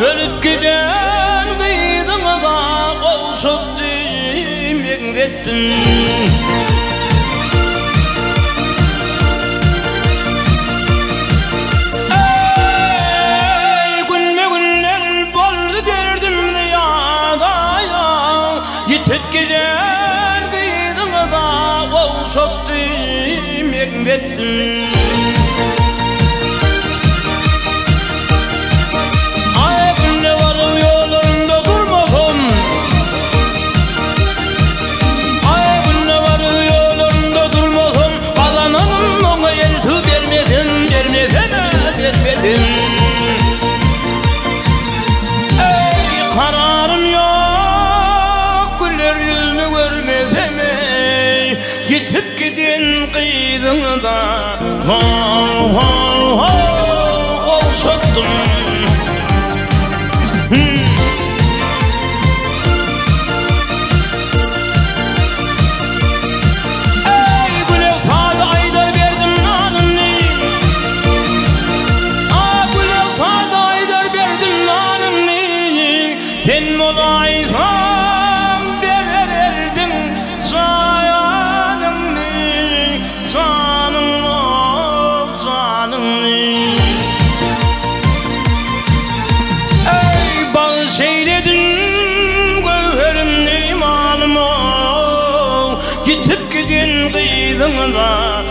ölüp giden kıydığına kavuşup demeklettin. Yitip giden kıydığına kavuşup demeklettin. Ayakımda varım yolunda durmadım. Ayakımda varım yolunda durmadım. Kalanın ona eltü vermedin, vermedin. Ey kararım yok, güller yüzünü görmedem ey. Yitip giden kıydığına kavuşup ben olaysam vererdin canını, canını. Ey bağış eyledin gövherimni imanıma, gitip gidin kıydığına